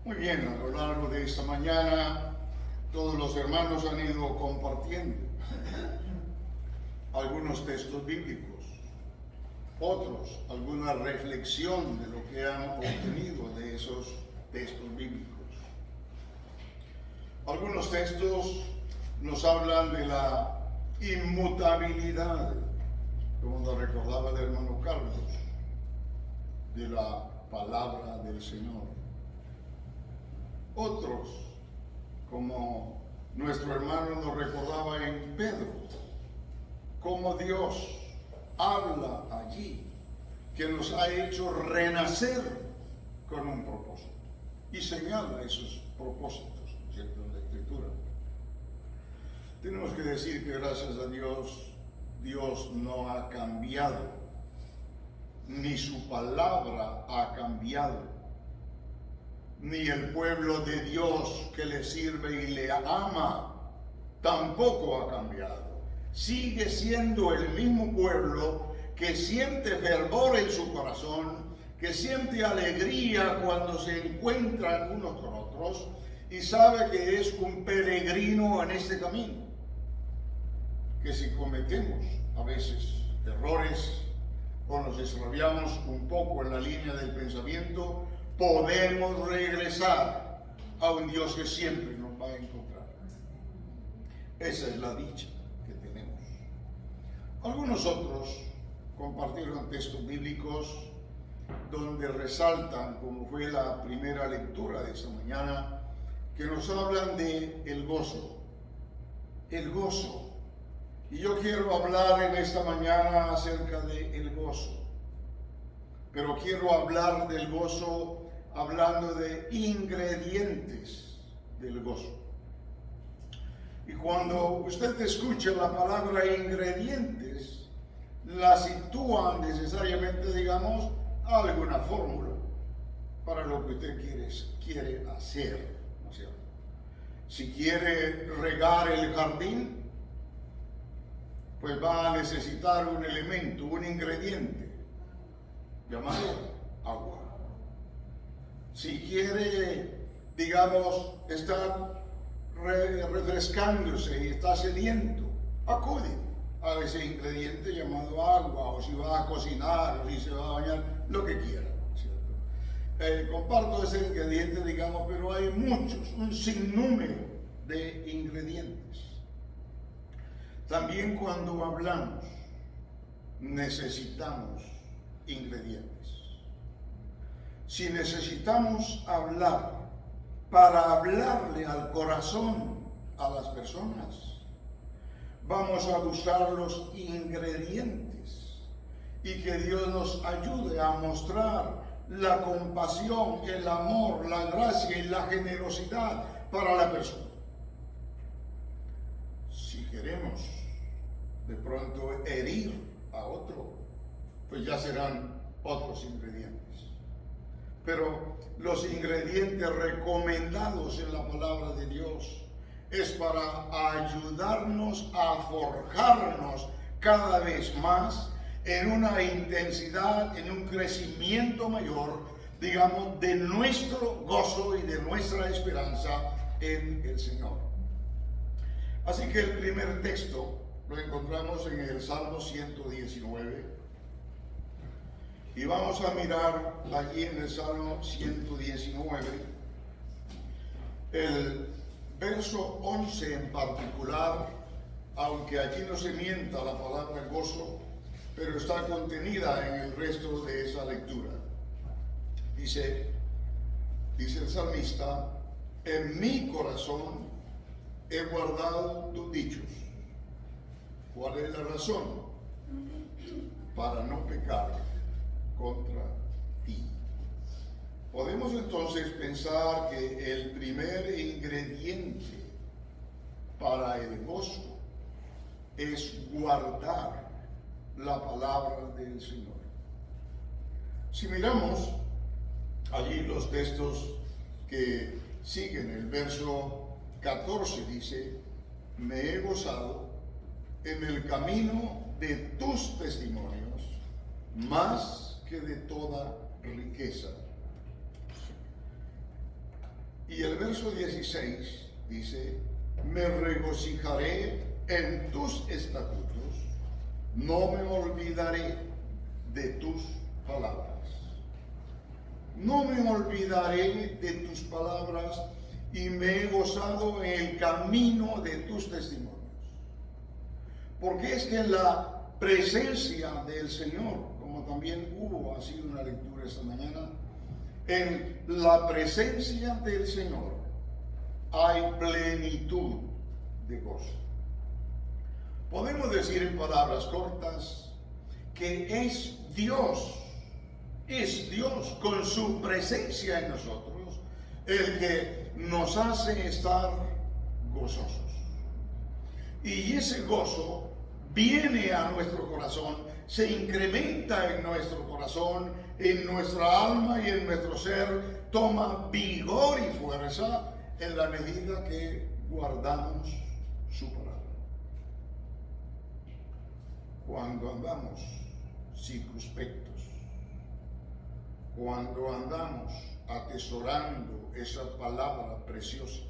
Muy bien, a lo largo de esta mañana todos los hermanos han ido compartiendo algunos textos bíblicos, otros alguna reflexión de lo que han obtenido de esos textos bíblicos. Algunos textos nos hablan de la inmutabilidad, como nos recordaba el hermano Carlos, de la palabra del Señor. Otros, como nuestro hermano nos recordaba en Pedro, cómo Dios habla allí, que nos ha hecho renacer con un propósito y señala esos propósitos, ¿cierto?, en la Escritura. Tenemos que decir que gracias a Dios, Dios no ha cambiado, ni su palabra ha cambiado, ni el pueblo de Dios que le sirve y le ama tampoco ha cambiado. Sigue siendo el mismo pueblo que siente fervor en su corazón, que siente alegría cuando se encuentran unos con otros y sabe que es un peregrino en este camino. Que si cometemos a veces errores o nos extraviamos un poco en la línea del pensamiento, podemos regresar a un Dios que siempre nos va a encontrar. Esa es la dicha que tenemos. Algunos otros compartieron textos bíblicos donde resaltan, como fue la primera lectura de esta mañana, que nos hablan de el gozo. El gozo. Y yo quiero hablar en esta mañana acerca del gozo. Pero quiero hablar del gozo hablando de ingredientes del gozo. Y cuando usted escucha la palabra ingredientes, la sitúa necesariamente, digamos, a alguna fórmula para lo que usted quiere hacer, ¿no es cierto? Si quiere regar el jardín, pues va a necesitar un elemento, un ingrediente, llamado agua. Si quiere, digamos, estar refrescándose y está sediento, acude a ese ingrediente llamado agua, o si va a cocinar, o si se va a bañar, lo que quiera, ¿cierto? Comparto ese ingrediente, digamos, pero hay muchos, un sinnúmero de ingredientes. También cuando hablamos, necesitamos ingredientes. Si necesitamos hablar para hablarle al corazón a las personas, vamos a buscar los ingredientes y que Dios nos ayude a mostrar la compasión, el amor, la gracia y la generosidad para la persona. Si queremos de pronto herir a otro, pues ya serán otros ingredientes. Pero los ingredientes recomendados en la palabra de Dios es para ayudarnos a forjarnos cada vez más en una intensidad, en un crecimiento mayor, digamos, de nuestro gozo y de nuestra esperanza en el Señor. Así que el primer texto lo encontramos en el Salmo 119. Y vamos a mirar allí en el Salmo 119, el verso 11 en particular, aunque allí no se mienta la palabra gozo, pero está contenida en el resto de esa lectura. Dice el salmista: en mi corazón he guardado tus dichos. ¿Cuál es la razón? Para no pecar contra ti. Podemos entonces pensar que el primer ingrediente para el gozo es guardar la palabra del Señor. Si miramos allí los textos que siguen, el verso 14 dice: me he gozado en el camino de tus testimonios más que de toda riqueza. Y el verso 16 dice, me regocijaré en tus estatutos, no me olvidaré de tus palabras. No me olvidaré de tus palabras y me he gozado en el camino de tus testimonios. Porque es que en la presencia del Señor, como también hubo así una lectura esta mañana, en la presencia del Señor hay plenitud de gozo. Podemos decir en palabras cortas que es Dios con su presencia en nosotros el que nos hace estar gozosos. Y ese gozo viene a nuestro corazón, se incrementa en nuestro corazón, en nuestra alma y en nuestro ser, toma vigor y fuerza en la medida que guardamos su palabra. Cuando andamos circunspectos, cuando andamos atesorando esa palabra preciosa,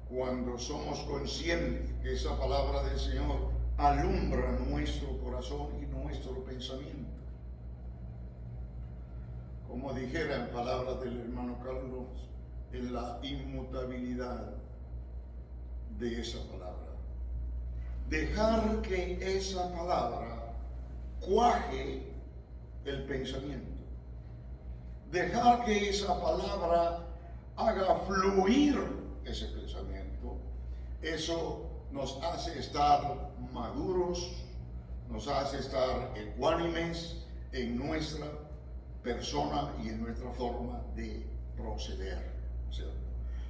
cuando somos conscientes que esa palabra del Señor alumbra nuestro corazón y nuestro pensamiento. Como dijera en palabras del hermano Carlos, en la inmutabilidad de esa palabra. Dejar que esa palabra cuaje el pensamiento. Dejar que esa palabra haga fluir ese pensamiento. Eso nos hace estar maduros, nos hace estar ecuánimes en nuestra persona y en nuestra forma de proceder, ¿cierto?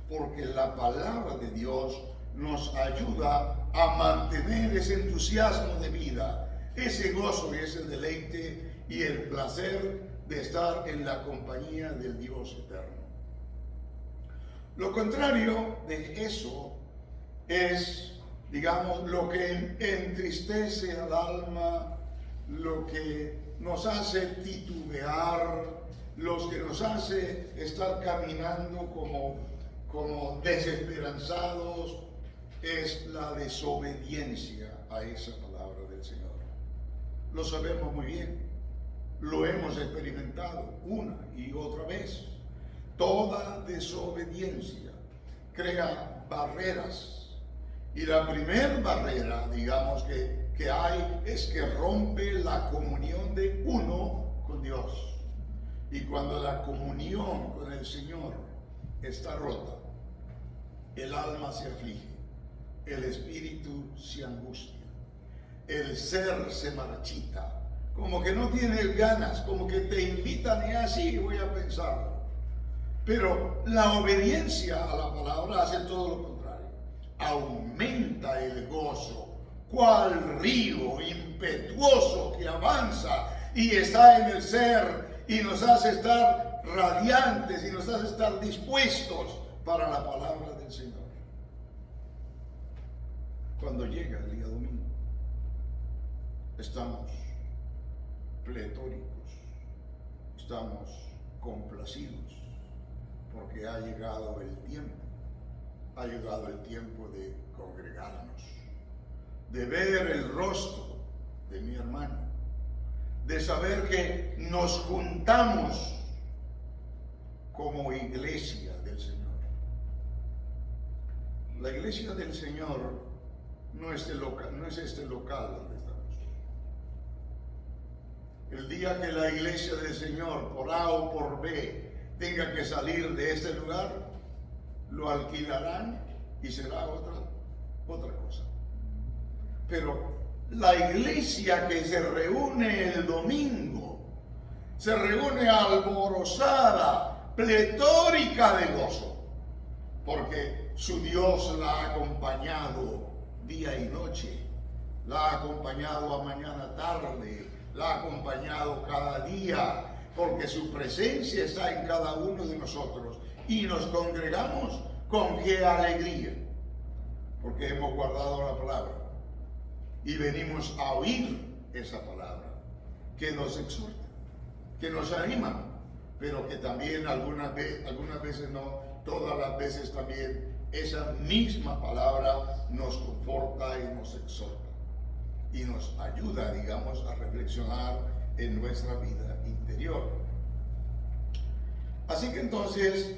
Porque la palabra de Dios nos ayuda a mantener ese entusiasmo de vida, ese gozo y ese deleite y el placer de estar en la compañía del Dios eterno. Lo contrario de eso es, digamos, lo que entristece al alma, lo que nos hace titubear, lo que nos hace estar caminando como desesperanzados, es la desobediencia a esa palabra del Señor. Lo sabemos muy bien, lo hemos experimentado una y otra vez. Toda desobediencia crea barreras. Y la primera barrera, digamos, que hay es que rompe la comunión de uno con Dios. Y cuando la comunión con el Señor está rota, el alma se aflige, el espíritu se angustia, el ser se marchita, como que no tienes ganas, como que te invitan y así voy a pensarlo. Pero la obediencia a la palabra hace todo lo contrario. Aumenta el gozo, cual río impetuoso que avanza y está en el ser y nos hace estar radiantes y nos hace estar dispuestos para la palabra del Señor. Cuando llega el día domingo, estamos pletóricos, estamos complacidos, porque ha llegado el tiempo de congregarnos, de ver el rostro de mi hermano, de saber que nos juntamos como iglesia del Señor. La iglesia del Señor no es este local donde estamos. El día que la iglesia del Señor, por A o por B, tenga que salir de este lugar, lo alquilarán y será otra cosa. Pero la iglesia que se reúne el domingo, se reúne alborozada, pletórica de gozo, porque su Dios la ha acompañado día y noche, la ha acompañado a mañana tarde, la ha acompañado cada día, porque su presencia está en cada uno de nosotros y nos congregamos con qué alegría, porque hemos guardado la palabra y venimos a oír esa palabra que nos exhorta, que nos anima, pero que también algunas veces no, todas las veces también esa misma palabra nos conforta y nos exhorta y nos ayuda, digamos, a reflexionar en nuestra vida interior. Así que entonces,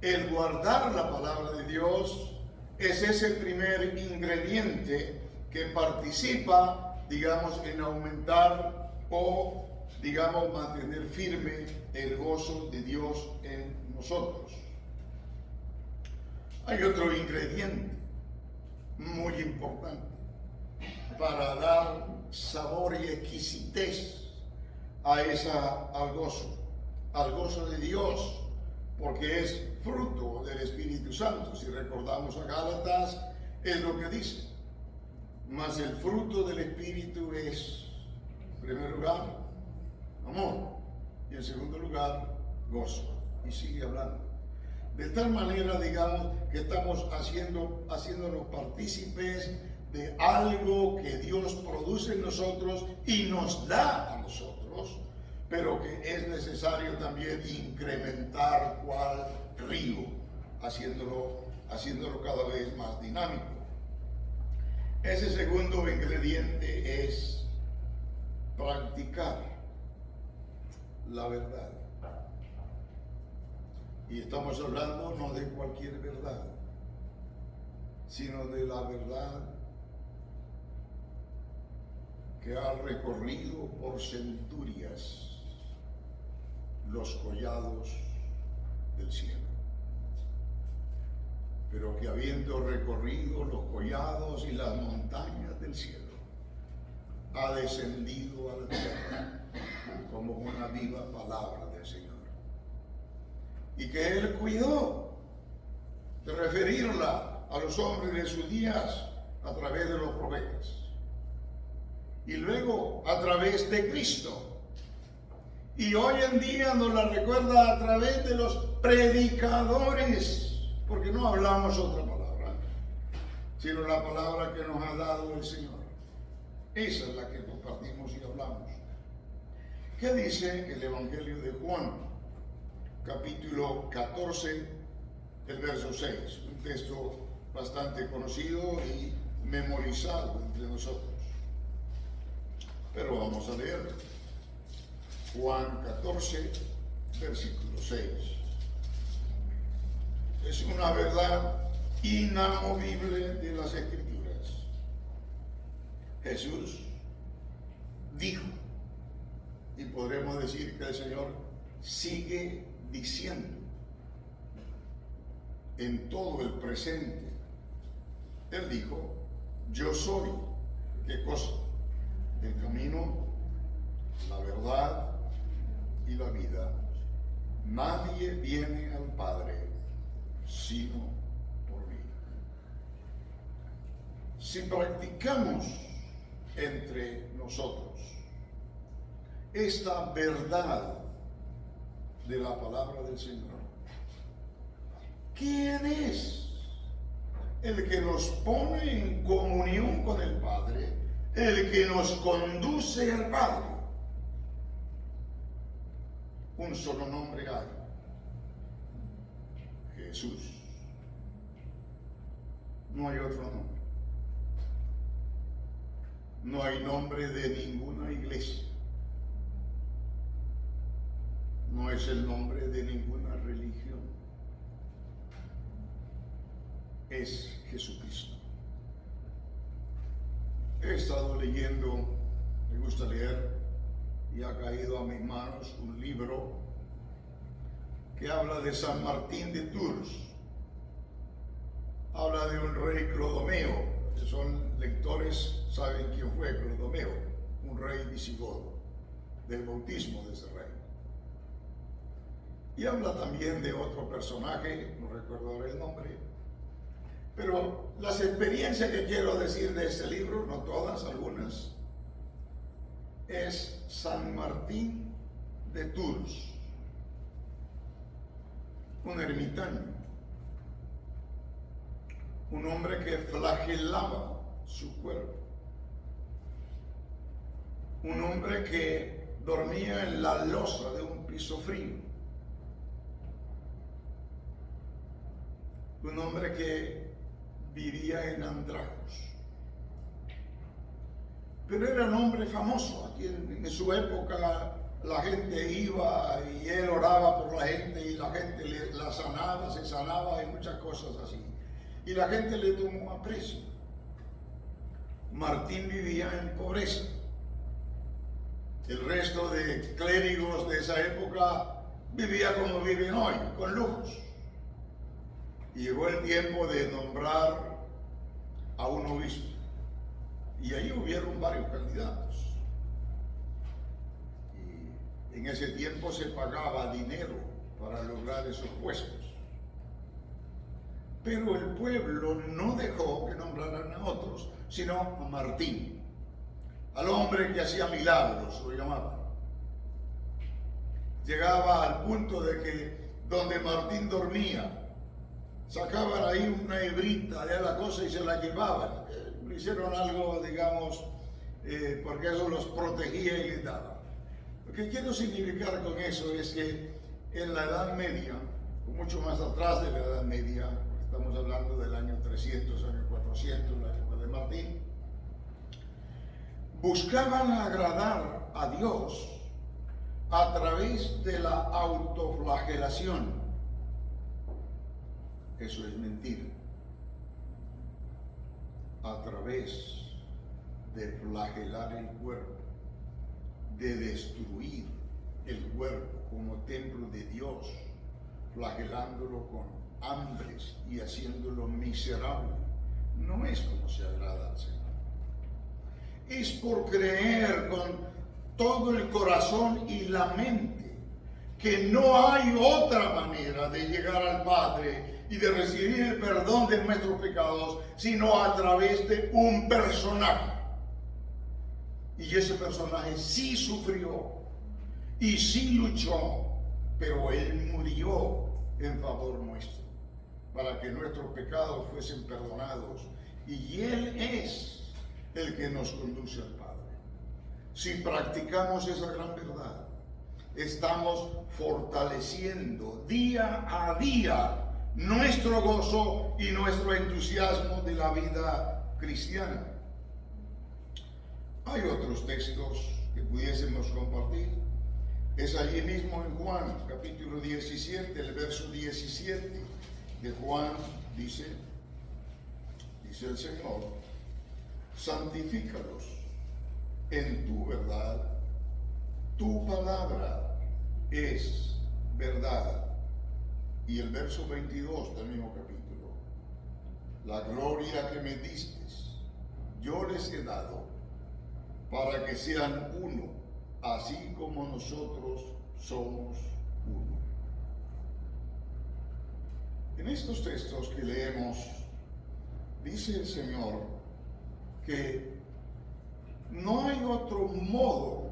el guardar la palabra de Dios es ese primer ingrediente que participa, digamos, en aumentar o, digamos, mantener firme el gozo de Dios en nosotros. Hay otro ingrediente muy importante para dar sabor y exquisitez al gozo de Dios, porque es fruto del Espíritu Santo. Si recordamos a Gálatas, es lo que dice. Mas el fruto del Espíritu es, en primer lugar, amor, y en segundo lugar, gozo. Y sigue hablando. De tal manera, digamos, que estamos haciéndonos partícipes de algo que Dios produce en nosotros y nos da a nosotros, pero que es necesario también incrementar cual río, haciéndolo cada vez más dinámico. Ese segundo ingrediente es practicar la verdad. Y estamos hablando no de cualquier verdad, sino de la verdad que ha recorrido por centurias los collados del cielo. Pero que habiendo recorrido los collados y las montañas del cielo, ha descendido a la tierra como una viva palabra del Señor. Y que Él cuidó de referirla a los hombres de sus días a través de los profetas. Y luego a través de Cristo. Y hoy en día nos la recuerda a través de los predicadores, porque no hablamos otra palabra, sino la palabra que nos ha dado el Señor. Esa es la que compartimos y hablamos. ¿Qué dice el Evangelio de Juan? Capítulo 14, el verso 6, un texto bastante conocido y memorizado entre nosotros. Pero vamos a leerlo. Juan 14, versículo 6. Es una verdad inamovible de las Escrituras. Jesús dijo, y podremos decir que el Señor sigue diciendo en todo el presente. Él dijo, yo soy, ¿qué cosa? El camino, la verdad y la vida. Nadie viene al Padre sino por mí. Si practicamos entre nosotros esta verdad de la palabra del Señor, ¿quién es el que nos pone en comunión con el Padre, el que nos conduce al Padre? Un solo nombre hay: Jesús. No hay otro nombre. No hay nombre de ninguna iglesia. No es el nombre de ninguna religión. Es Jesucristo. He estado leyendo, me gusta leer, y ha caído a mis manos un libro que habla de San Martín de Tours. Habla de un rey Clodomeo. Que son lectores, saben quién fue Clodomeo, un rey visigodo, del bautismo de ese rey. Y habla también de otro personaje, no recuerdo ahora el nombre, pero las experiencias que quiero decir de este libro, no todas, algunas, es San Martín de Tours, un ermitaño, un hombre que flagelaba su cuerpo, un hombre que dormía en la losa de un piso frío, un hombre que vivía en andrajos. Pero era un hombre famoso. Aquí en su época la gente iba y él oraba por la gente y la gente la sanaba, se sanaba y muchas cosas así. Y la gente le tomó aprecio. Martín vivía en pobreza. El resto de clérigos de esa época vivía como viven hoy, con lujos. Y llegó el tiempo de nombrar a un obispo. Y ahí hubieron varios candidatos. Y en ese tiempo se pagaba dinero para lograr esos puestos. Pero el pueblo no dejó que nombraran a otros, sino a Martín, al hombre que hacía milagros, lo llamaban. Llegaba al punto de que donde Martín dormía, sacaban ahí una hebrita de la cosa y se la llevaban. Hicieron algo, digamos, porque eso los protegía y les daba. Lo que quiero significar con eso es que en la Edad Media, mucho más atrás de la Edad Media, estamos hablando del año 300, año 400, la época de Martín, buscaban agradar a Dios a través de la autoflagelación. Eso es mentira. A través de flagelar el cuerpo, de destruir el cuerpo como templo de Dios, flagelándolo con hambres y haciéndolo miserable, no es como se agrada al Señor. Es por creer con todo el corazón y la mente que no hay otra manera de llegar al Padre y de recibir el perdón de nuestros pecados, sino a través de un personaje. Y ese personaje sí sufrió y sí luchó, pero Él murió en favor nuestro, para que nuestros pecados fuesen perdonados. Y Él es el que nos conduce al Padre. Si practicamos esa gran verdad, estamos fortaleciendo día a día nuestro gozo y nuestro entusiasmo de la vida cristiana. Hay otros textos que pudiésemos compartir. Es allí mismo en Juan, capítulo 17, el verso 17 de Juan, dice el Señor: santifícalos en tu verdad, tu palabra es verdad. Y el verso 22 del mismo capítulo: la gloria que me diste, yo les he dado, para que sean uno, así como nosotros somos uno. En estos textos que leemos, dice el Señor que no hay otro modo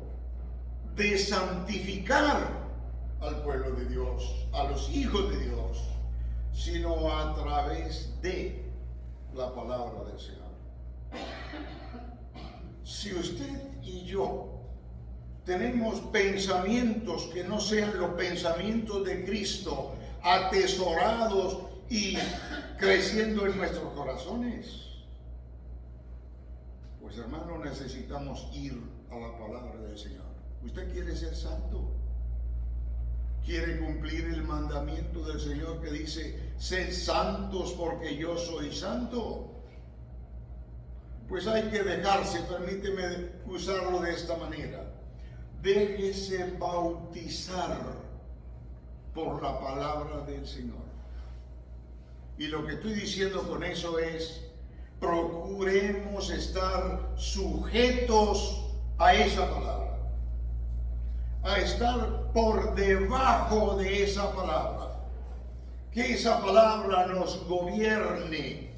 de santificar al pueblo de Dios, a los hijos de Dios, sino a través de la palabra del Señor. Si usted y yo tenemos pensamientos que no sean los pensamientos de Cristo, atesorados y creciendo en nuestros corazones, pues hermano, necesitamos ir a la palabra del Señor. ¿Usted quiere ser santo? ¿Quiere cumplir el mandamiento del Señor que dice: sed santos porque yo soy santo? Pues hay que dejarse, permíteme usarlo de esta manera, déjese bautizar por la palabra del Señor. Y lo que estoy diciendo con eso es: procuremos estar sujetos a esa palabra, a estar por debajo de esa palabra, que esa palabra nos gobierne,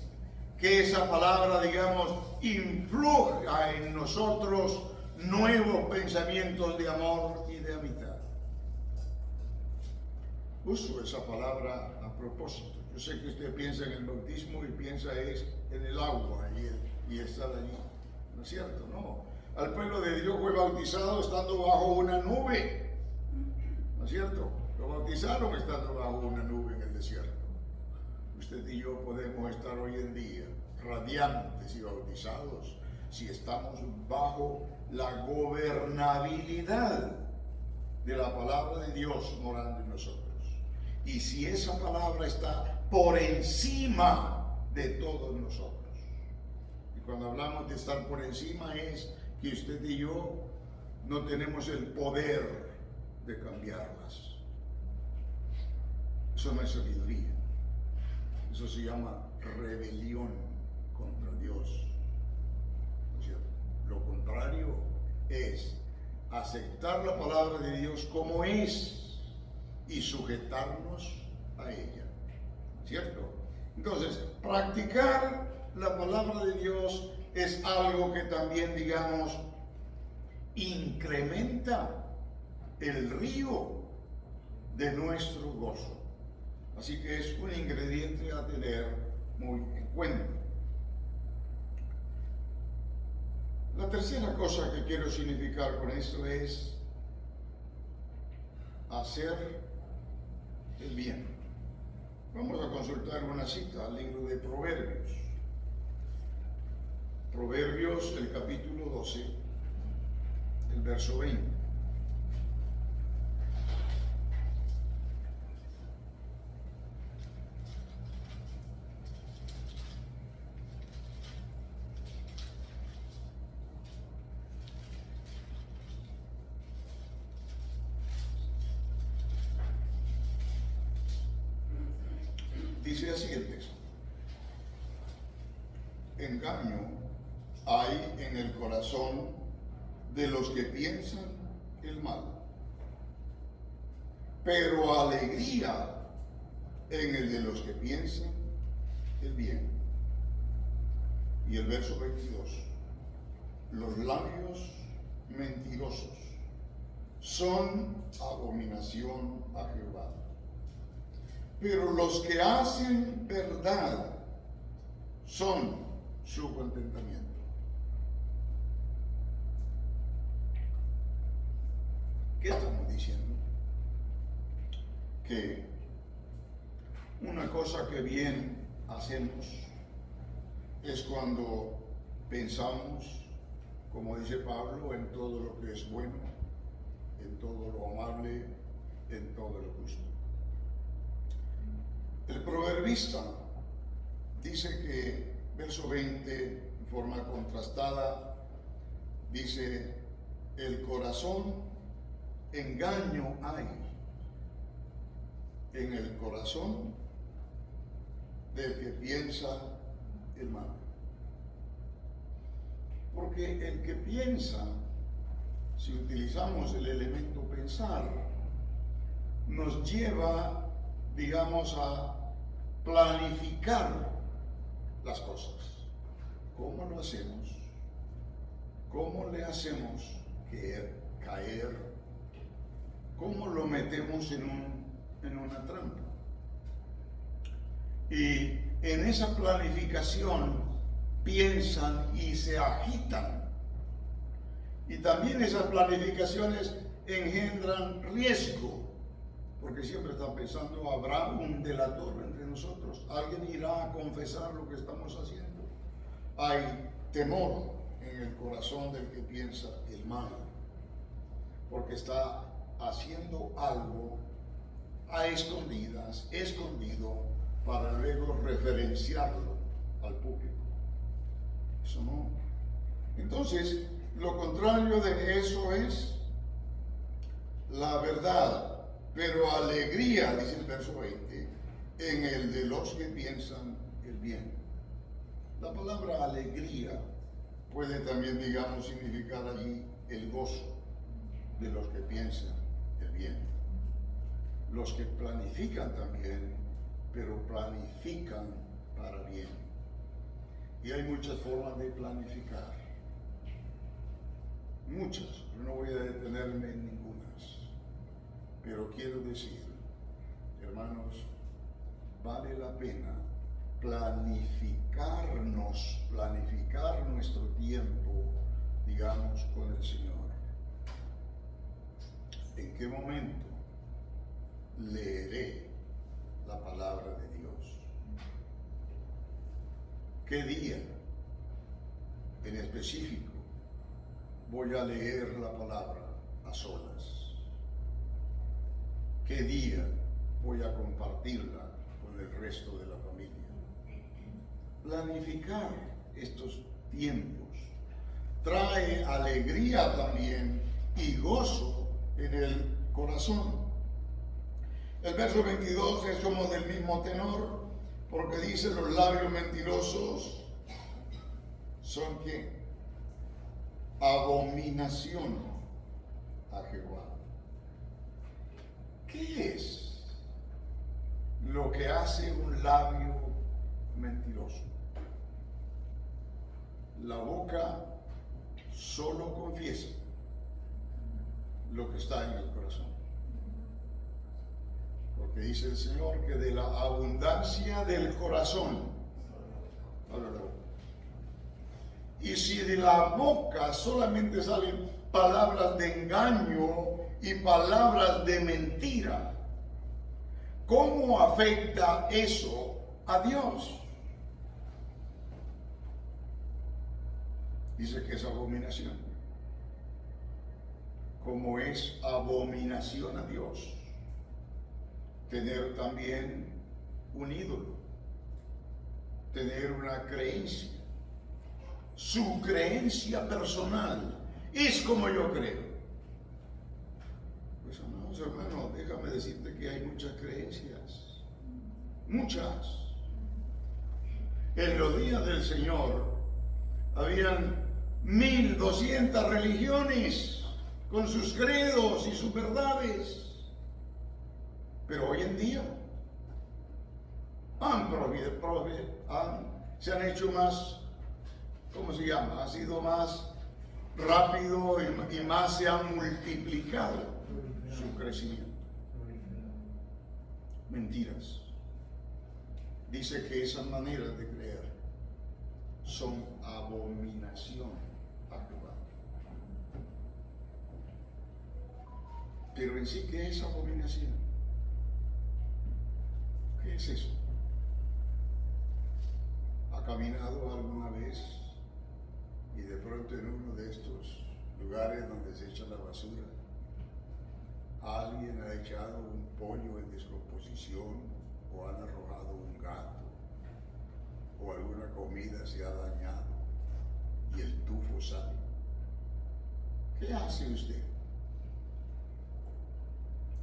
que esa palabra, digamos, influya en nosotros nuevos pensamientos de amor y de amistad. Uso esa palabra a propósito. Yo sé que usted piensa en el bautismo y piensa es en el agua y estar allí. ¿No es cierto? No. Al pueblo de Dios fue bautizado estando bajo una nube. ¿No es cierto? Lo bautizaron estando bajo una nube en el desierto. Usted y yo podemos estar hoy en día radiantes y bautizados si estamos bajo la gobernabilidad de la palabra de Dios morando en nosotros. Y si esa palabra está por encima de todos nosotros. Y cuando hablamos de estar por encima es que usted y yo no tenemos el poder de cambiarlas. Eso no es sabiduría. Eso se llama rebelión contra Dios. ¿No es cierto? Lo contrario es aceptar la palabra de Dios como es y sujetarnos a ella. ¿Cierto? Entonces, practicar la palabra de Dios es algo que también, digamos, incrementa el río de nuestro gozo. Así que es un ingrediente a tener muy en cuenta. La tercera cosa que quiero significar con esto es hacer el bien. Vamos a consultar una cita al libro de Proverbios. Proverbios, el capítulo 12, el verso 20. Dice así el texto: engaño hay en el corazón de los que piensan el mal, pero alegría en el de los que piensan el bien. Y el verso 22: los labios mentirosos son abominación a Jehová, pero los que hacen verdad son su contentamiento. ¿Qué estamos diciendo? Que una cosa que bien hacemos es cuando pensamos, como dice Pablo, en todo lo que es bueno, en todo lo amable, en todo lo justo. El proverbista dice que, verso 20, en forma contrastada, dice: el corazón engaño hay en el corazón del que piensa el mal. Porque el que piensa, si utilizamos el elemento pensar, nos lleva, digamos, a planificar las cosas. ¿Cómo lo hacemos? ¿Cómo le hacemos caer? ¿Cómo lo metemos en una trampa? Y en esa planificación piensan y se agitan. Y también esas planificaciones engendran riesgo, porque siempre están pensando: habrá un delator entre nosotros, alguien irá a confesar lo que estamos haciendo. Hay temor en el corazón del que piensa el mal, porque está haciendo algo a escondidas, escondido, para luego referenciarlo al público. Eso no. Entonces, lo contrario de eso es la verdad, pero alegría, dice el verso 20, en el de los que piensan el bien. La palabra alegría puede también, digamos, significar allí el gozo de los que piensan el bien. Los que planifican también, pero planifican para bien. Y hay muchas formas de planificar. Muchas, pero no voy a detenerme en ningunas. Pero quiero decir, hermanos, vale la pena planificar nuestro tiempo, digamos, con el Señor. ¿En qué momento leeré la palabra de Dios? qué día en específico voy a leer la palabra a solas. ¿Qué día voy a compartirla con el resto de la familia? Planificar estos tiempos trae alegría también y gozo en el corazón. El verso 22 es como del mismo tenor, porque dice: los labios mentirosos son ¿qué? Abominación a Jehová. ¿Qué es lo que hace un labio mentiroso? La boca solo confiesa lo que está en el corazón. Porque dice el Señor que de la abundancia del corazón habla la boca. Y si de la boca solamente salen palabras de engaño y palabras de mentira, ¿cómo afecta eso a Dios? Dice que es abominación. Como es abominación a Dios tener también un ídolo, tener una creencia. Su creencia personal es como yo creo. Pues amados hermanos, déjame decirte que hay muchas creencias, muchas. En los días del Señor habían 1200 religiones con sus credos y sus verdades. Pero hoy en día se han hecho más, ¿cómo se llama? Ha sido más rápido y más se ha multiplicado su crecimiento. Mentiras. Dice que esas maneras de creer son abominación a Jehová. Pero en sí, ¿qué es abominación? ¿Qué es eso? ¿Ha caminado alguna vez y de pronto en uno de estos lugares donde se echa la basura, alguien ha echado un pollo en descomposición o han arrojado un gato o alguna comida se ha dañado y el tufo sale? ¿Qué hace usted?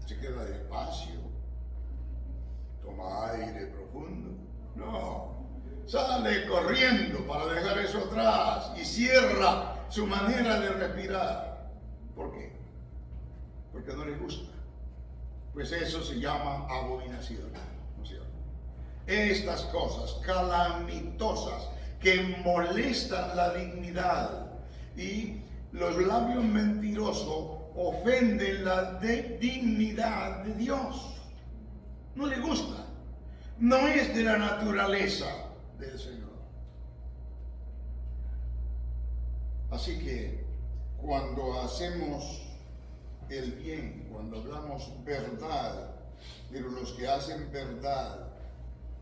¿Se queda despacio? ¿Toma aire profundo? No, sale corriendo para dejar eso atrás y cierra su manera de respirar. ¿Por qué? Porque no le gusta. Pues eso se llama abominación, ¿no es cierto? Estas cosas calamitosas que molestan la dignidad, y los labios mentirosos ofenden la dignidad de Dios. No le gusta, no es de la naturaleza del Señor. Así que cuando hacemos el bien, cuando hablamos verdad, pero los que hacen verdad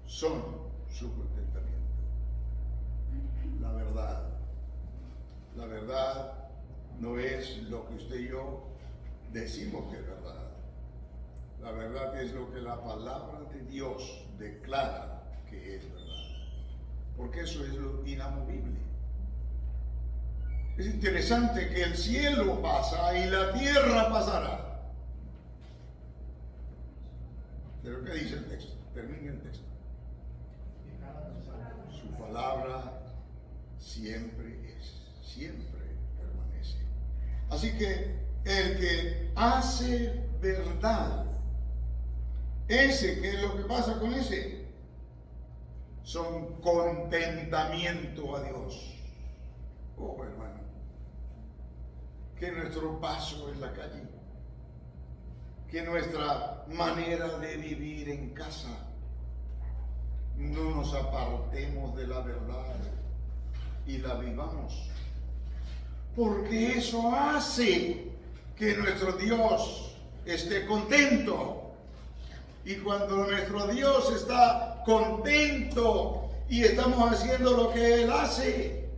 son su contentamiento. La verdad no es lo que usted y yo decimos que es verdad. La verdad es lo que la palabra de Dios declara que es verdad. Porque eso es lo inamovible. Es interesante que el cielo pasa y la tierra pasará. Pero ¿qué dice el texto? Termina el texto. Su palabra siempre permanece. Así que el que hace verdad, ese, ¿qué es lo que pasa con ese? Son contentamiento a Dios. Oh, hermano, que nuestro paso en la calle, que nuestra manera de vivir en casa, no nos apartemos de la verdad y la vivamos, porque eso hace que nuestro Dios esté contento. Y cuando nuestro Dios está contento, y estamos haciendo lo que Él hace,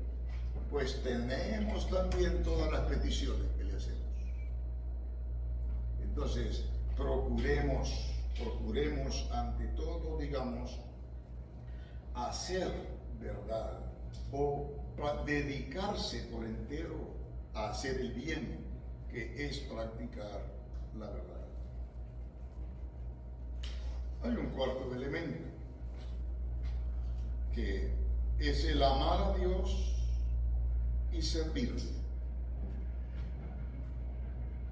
pues tenemos también todas las peticiones que le hacemos. Entonces, procuremos ante todo, digamos, hacer verdad o dedicarse por entero a hacer el bien, que es practicar la verdad. Hay un cuarto elemento, que es el amar a Dios y servirle.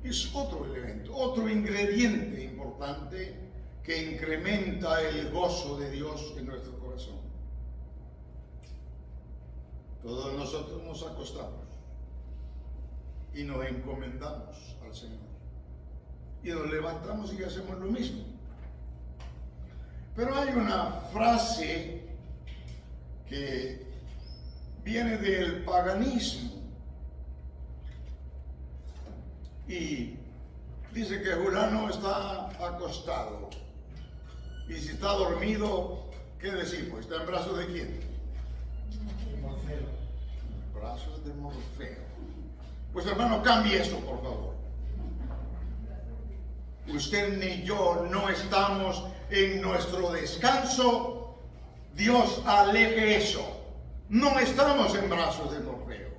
Es otro elemento, otro ingrediente importante que incrementa el gozo de Dios en nuestro corazón. Todos nosotros nos acostamos y nos encomendamos al Señor. Y nos levantamos y hacemos lo mismo. Pero hay una frase que viene del paganismo y dice que Fulano está acostado, y si está dormido, ¿qué decimos? ¿Está en brazos de quién? De Morfeo. En brazos de Morfeo. Pues hermano, cambie esto, por favor. Usted ni yo no estamos en nuestro descanso. Dios aleje eso. No estamos en brazos de Morfeo.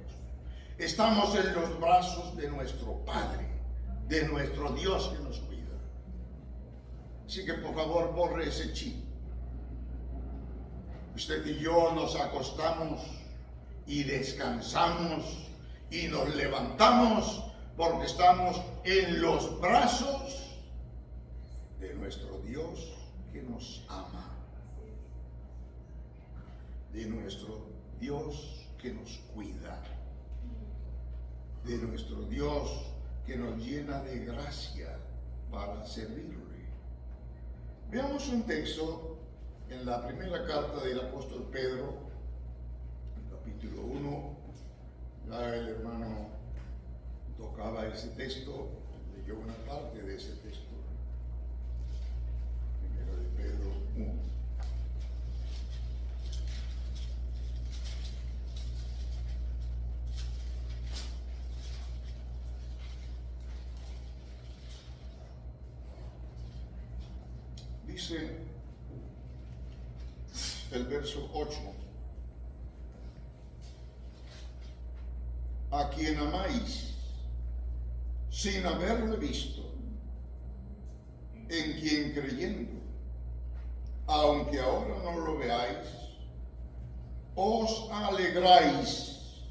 Estamos en los brazos de nuestro Padre, de nuestro Dios que nos cuida. Así que por favor borre ese chip. Usted y yo nos acostamos y descansamos y nos levantamos porque estamos en los brazos de nuestro Dios que nos ama, de nuestro Dios que nos cuida, de nuestro Dios que nos llena de gracia para servirle. Veamos un texto en la primera carta del apóstol Pedro, capítulo 1. Ya el hermano tocaba ese texto, leyó una parte de ese texto. Primero de Pedro 1. Dice el verso 8: a quien amáis sin haberle visto, en quien creyendo, aunque ahora no lo veáis, os alegráis.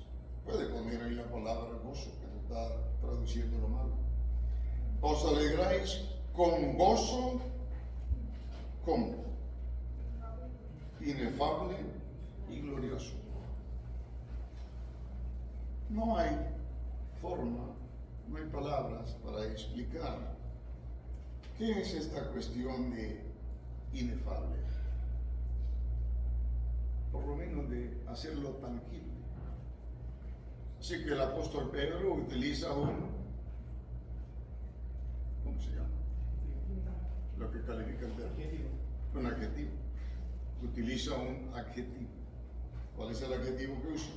Puede poner ahí la palabra gozo, que no está traduciendo lo malo. Os alegráis con gozo, ¿cómo? Inefable y glorioso. No hay forma, no hay palabras para explicar qué es esta cuestión de inefable, por lo menos de hacerlo tangible. Así que el apóstol Pedro utiliza ¿cómo se llama? Lo que califica el verbo. Un adjetivo. Utiliza un adjetivo. ¿Cuál es el adjetivo que usa?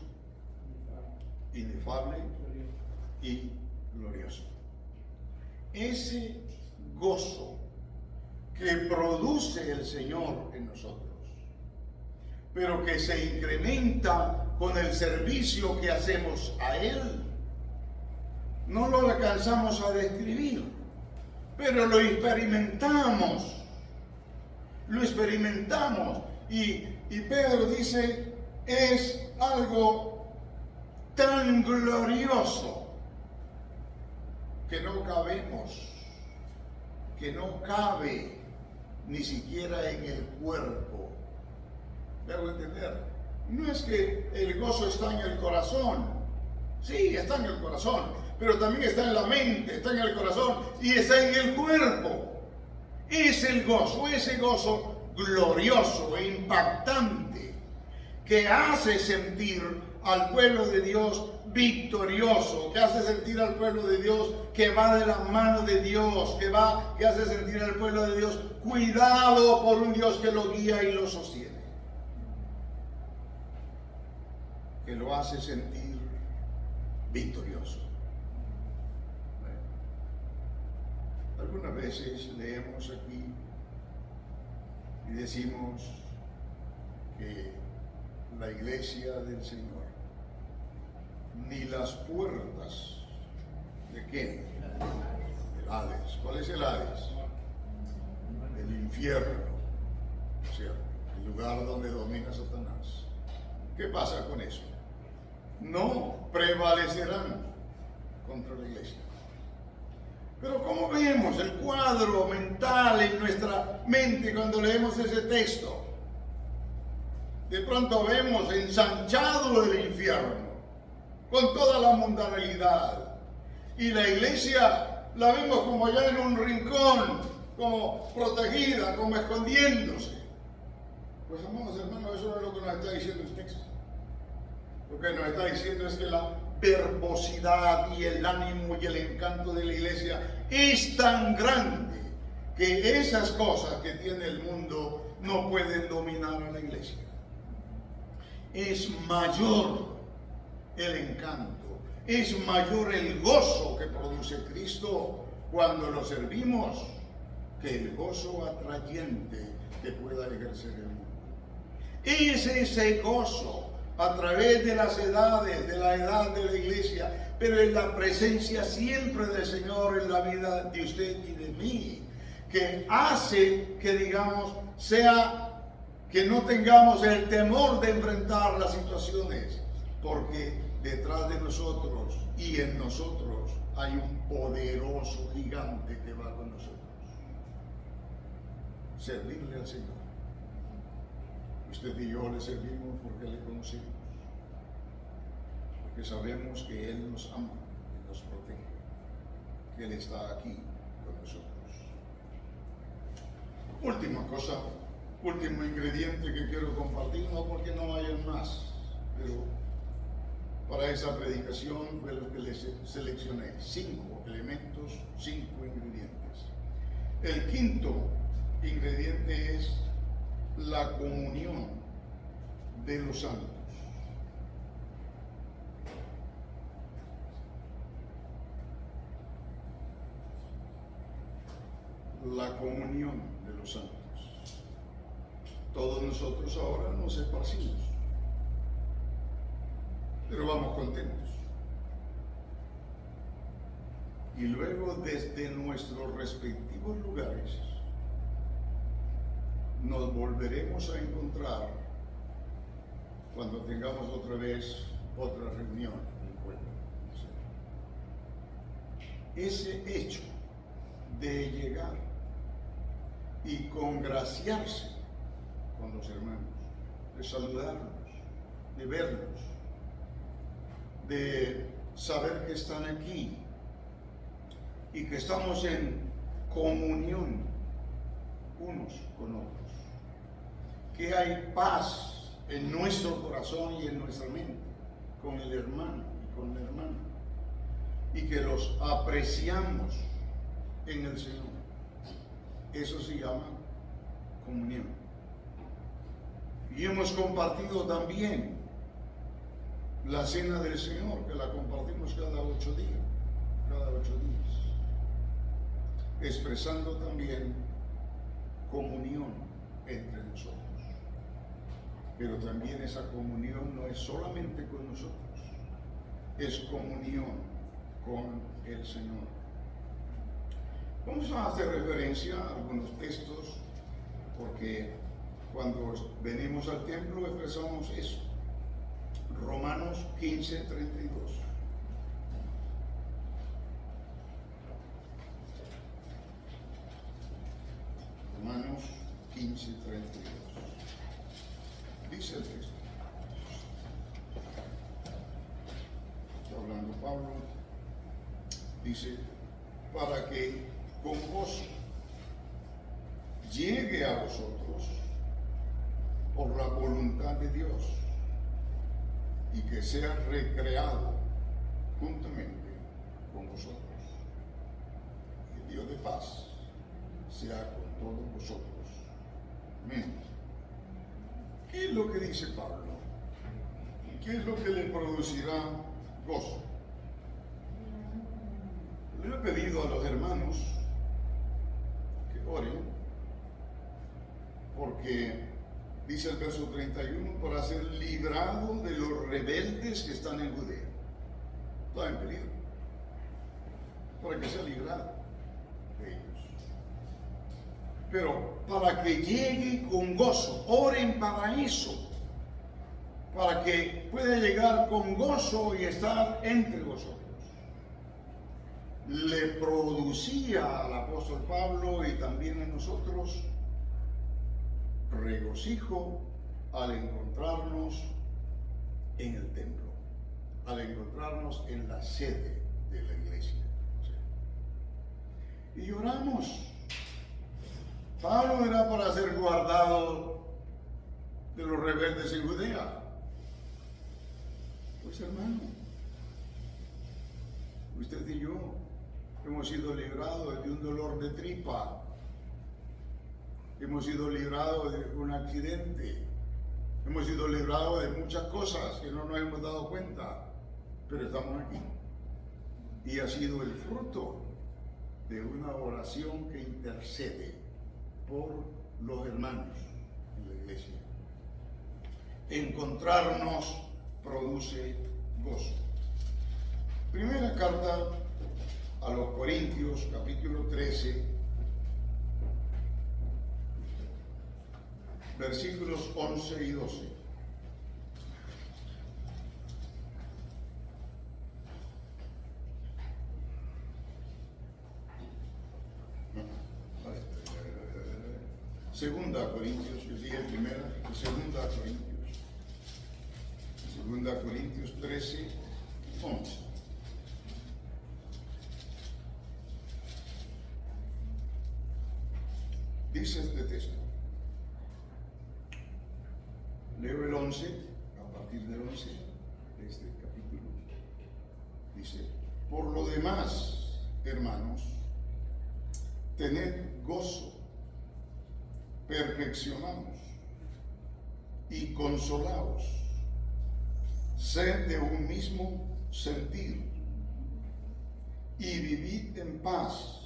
Inefable y glorioso. Ese gozo que produce el Señor en nosotros, pero que se incrementa con el servicio que hacemos a Él, no lo alcanzamos a describir, pero lo experimentamos. Y Pedro dice, es algo tan glorioso que no cabemos, que no cabe ni siquiera en el cuerpo. ¿Me hago entender? No es que el gozo está en el corazón. Sí, está en el corazón, pero también está en la mente, está en el corazón y está en el cuerpo. Es el gozo, ese gozo glorioso e impactante que hace sentir al pueblo de Dios victorioso, que hace sentir al pueblo de Dios que va de la mano de Dios, que hace sentir al pueblo de Dios cuidado por un Dios que lo guía y lo sostiene. que lo hace sentir victorioso. Bueno, algunas veces leemos aquí y decimos que la iglesia del Señor, ni las puertas de ¿qué? El Hades. ¿Cuál es el Hades? El infierno, ¿cierto? El lugar donde domina Satanás. ¿Qué pasa con eso? No prevalecerán contra la iglesia. Pero ¿cómo vemos el cuadro mental en nuestra mente cuando leemos ese texto? De pronto vemos ensanchado el infierno con toda la mundanalidad, y la iglesia la vemos como allá en un rincón, como protegida, como escondiéndose. Pues amados hermanos, eso no es lo que nos está diciendo el texto. Lo que nos está diciendo es que la verbosidad y el ánimo y el encanto de la iglesia es tan grande que esas cosas que tiene el mundo no pueden dominar a la iglesia. Es mayor el encanto, es mayor el gozo que produce Cristo cuando lo servimos que el gozo atrayente que pueda ejercer el mundo. Es ese gozo a través de las edades, de la edad de la iglesia, pero en la presencia siempre del Señor en la vida de usted y de mí, que hace que, digamos, sea que no tengamos el temor de enfrentar las situaciones, porque detrás de nosotros y en nosotros hay un poderoso gigante que va con nosotros. Servirle al Señor. Usted y yo le servimos porque le conocemos, porque sabemos que Él nos ama, que nos protege, que Él está aquí con nosotros. Última cosa, último ingrediente que quiero compartir, no porque no haya más, pero para esa predicación fue lo que les seleccioné: 5 elementos, 5 ingredientes. El quinto ingrediente es la comunión de los santos. La comunión de los santos. Todos nosotros ahora nos esparcimos, pero vamos contentos. Y luego desde nuestros respectivos lugares nos volveremos a encontrar cuando tengamos otra vez otra reunión, encuentro. Ese hecho de llegar y congraciarse con los hermanos, de saludarlos, de verlos, de saber que están aquí y que estamos en comunión unos con otros, que hay paz en nuestro corazón y en nuestra mente con el hermano y con la hermana, y que los apreciamos en el Señor. Eso se llama comunión. Y hemos compartido también la cena del Señor, que la compartimos cada 8 días, expresando también comunión entre nosotros. Pero también esa comunión no es solamente con nosotros, es comunión con el Señor. Vamos a hacer referencia a algunos textos, porque cuando venimos al templo expresamos eso. Romanos 15:32. Romanos 15:32. Dice el texto. Está hablando Pablo. Dice, para que con gozo llegue a vosotros por la voluntad de Dios, y que sea recreado juntamente con vosotros. El Dios de paz sea con todos vosotros. Amén. ¿Qué es lo que dice Pablo? ¿Qué es lo que le producirá gozo? Le he pedido a los hermanos que oren, porque dice el verso 31, para ser librado de los rebeldes que están en Judea. Está en peligro, para que sea librado de ellos. Pero para que llegue con gozo, oren para eso, para que pueda llegar con gozo y estar entre vosotros. Le producía al apóstol Pablo y también a nosotros regocijo al encontrarnos en el templo, al encontrarnos en la sede de la iglesia. Y lloramos. Pablo era para ser guardado de los rebeldes en Judea. Pues hermano, usted y yo hemos sido librados de un dolor de tripa, hemos sido librados de un accidente, hemos sido librados de muchas cosas que no nos hemos dado cuenta, pero estamos aquí. Y ha sido el fruto de una oración que intercede por los hermanos en la iglesia. Encontrarnos produce gozo. Primera carta a los Corintios, capítulo 13, versículos 11 y 12. Segunda Corintios, yo dije primera, segunda Corintios. Segunda Corintios 13, 11. Dice este texto. Leo el 11, a partir del 11 de este capítulo. Dice, por lo demás, hermanos, tened gozo, perfeccionaos y consolaos, sed de un mismo sentir y vivid en paz,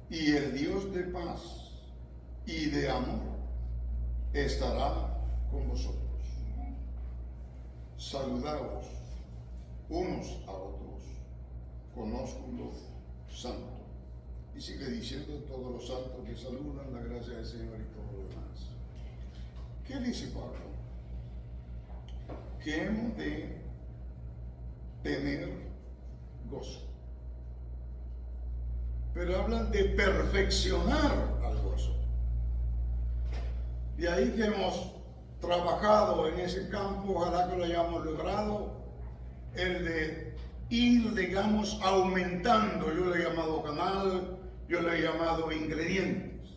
y el Dios de paz y de amor estará con vosotros. Saludaos unos a otros con ósculo santo. Y sigue diciendo, todos los santos que saludan la gracia del Señor y todo lo demás. ¿Qué dice Pablo? Que hemos de tener gozo. Pero hablan de perfeccionar al gozo. De ahí que hemos trabajado en ese campo, ojalá que lo hayamos logrado, el de ir, digamos, aumentando. Yo le he llamado canal, yo le he llamado ingredientes.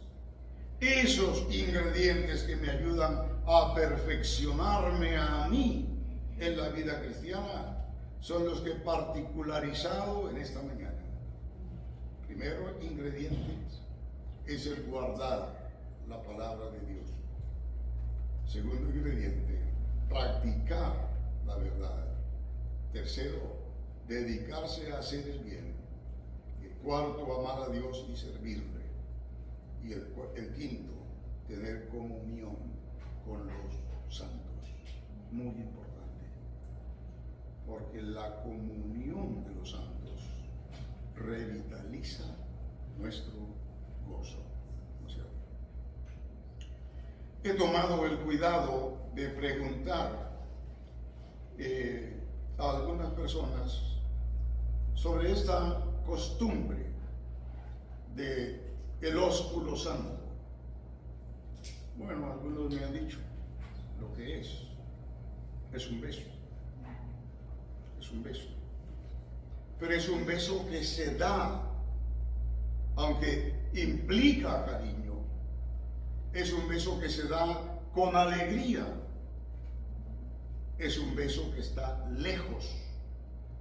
Esos ingredientes que me ayudan a perfeccionarme a mí en la vida cristiana son los que he particularizado en esta mañana. Primero, ingredientes es el guardar la palabra de Dios. Segundo ingrediente, practicar la verdad. Tercero, dedicarse a hacer el bien. El cuarto, amar a Dios y servirle. Y el quinto, tener comunión con los santos. Muy importante. Porque la comunión de los santos revitaliza nuestro gozo. ¿No es cierto? He tomado el cuidado de preguntar a algunas personas sobre esta costumbre de el ósculo santo. Bueno, algunos me han dicho lo que es un beso. Es un beso. Pero es un beso que se da, aunque implica cariño, es un beso que se da con alegría, es un beso que está lejos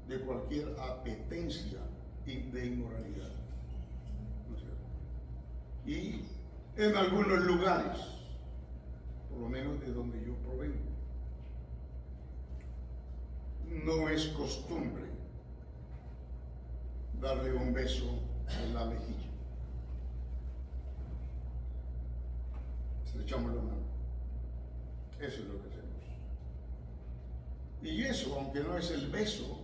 de cualquier apetencia de inmoralidad. ¿No es cierto? Y en algunos lugares, por lo menos de donde yo provengo, no es costumbre darle un beso en la mejilla. Estrechamos la mano. Eso es lo que hacemos. Y eso, aunque no es el beso,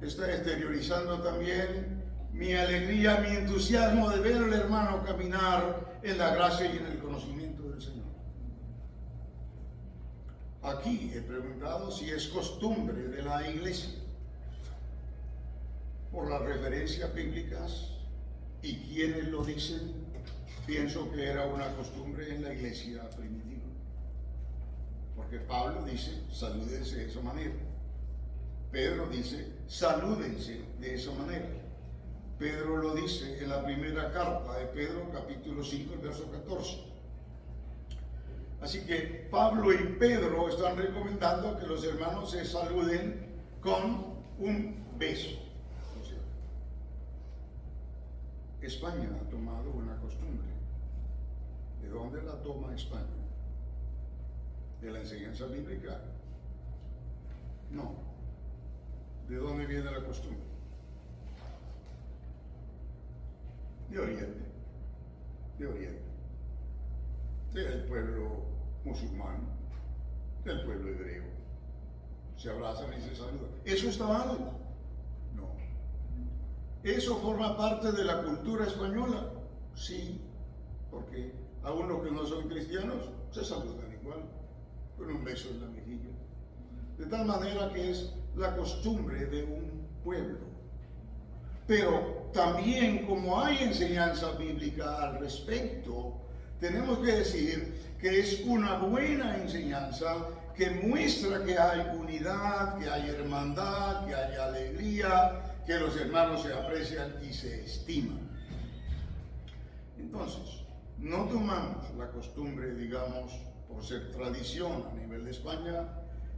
está exteriorizando también mi alegría, mi entusiasmo de ver al hermano caminar en la gracia y en el conocimiento del Señor. Aquí he preguntado si es costumbre de la iglesia, por las referencias bíblicas y quienes lo dicen. Pienso que era una costumbre en la iglesia primitiva, porque Pablo dice, salúdense de esa manera. Pedro dice, salúdense de esa manera. Pedro lo dice en la primera carta de Pedro, capítulo 5, el verso 14. Así que Pablo y Pedro están recomendando que los hermanos se saluden con un beso. O sea, España ha tomado una costumbre. ¿De dónde la toma España? ¿De la enseñanza bíblica? No. ¿De dónde viene la costumbre? De Oriente. De Oriente. Del pueblo musulmán, del pueblo hebreo. Se abrazan y se saludan. ¿Eso está mal? No. ¿Eso forma parte de la cultura española? Sí, porque aún los que no son cristianos se saludan igual, con un beso en la mejilla. De tal manera que es la costumbre de un pueblo. Pero también, como hay enseñanza bíblica al respecto, tenemos que decir que es una buena enseñanza que muestra que hay unidad, que hay hermandad, que hay alegría, que los hermanos se aprecian y se estiman. Entonces, no tomamos la costumbre, digamos, por ser tradición a nivel de España,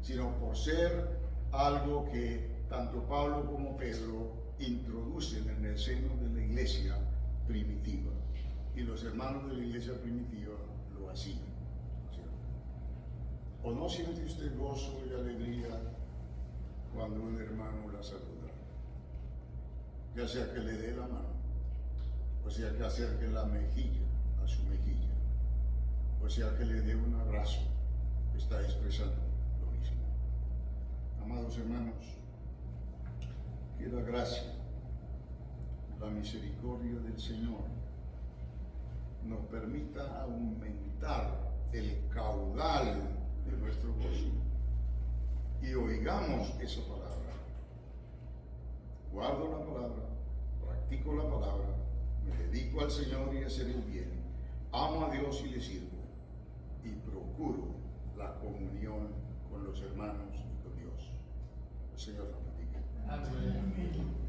sino por ser algo que tanto Pablo como Pedro introducen en el seno de la iglesia primitiva. Y los hermanos de la iglesia primitiva lo hacían. ¿O no siente usted gozo y alegría cuando un hermano la saluda? Ya sea que le dé la mano, o sea que acerque la mejilla a su mejilla, o sea que le dé un abrazo, está expresando lo mismo. Amados hermanos, que la gracia, la misericordia del Señor nos permita aumentar el caudal de nuestro gozo y oigamos esa palabra. Guardo la palabra, practico la palabra, me dedico al Señor y a hacer el bien, amo a Dios y le sirvo y procuro la comunión con los hermanos y con Dios. El Señor nos bendiga. Amén.